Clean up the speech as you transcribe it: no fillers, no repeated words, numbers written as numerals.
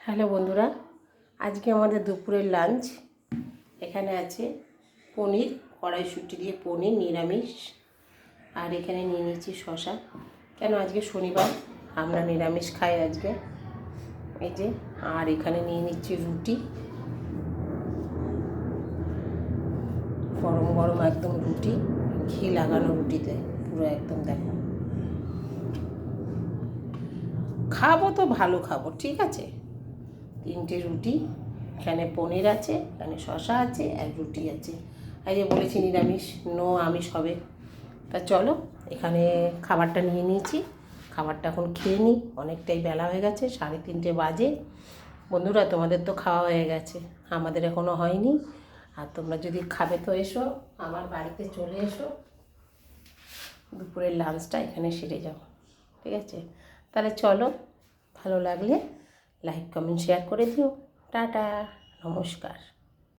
Hello বন্ধুরা, আজকে আমাদের দুপুরের লাঞ্চ। এখানে আছে পনির, কড়াইশুঁটি দিয়ে পনির নিরামিষ। আর এখানে নিয়ে নিচ্ছি শশা। কেন আজকে শনিবার, আমরা নিরামিষ খাই আজকে। এই যে, আর এখানে নিয়ে নিচ্ছি রুটি, গরম গরম একদম রুটি, ঘি লাগানো রুটিতে পুরো একদম। দেখো, খাবো তো ভালো খাবো, ঠিক আছে। 3টে রুটি, এখানে পনির আছে, এখানে শশা আছে, আর রুটি আছে। এই যে বলেছি নিরামিষ, নো আমিষ হবে। তা চলো, এখানে খাবারটা নিয়ে নিয়েছি। খাবারটা এখন খেয়ে নিই, অনেকটাই বেলা হয়ে গেছে, 3:30 বাজে। বন্ধুরা, তোমাদের তো খাওয়া হয়ে গেছে, আমাদের এখনও হয়নি। আর তোমরা যদি খাবে তো এসো, আমার বাড়িতে চলে এসো, দুপুরের লাঞ্চটা এখানে সেরে যাও, ঠিক আছে। তাহলে চলো, ভালো লাগলে লাইক কমেন্ট শেয়ার করে দিও। টাটা, নমস্কার।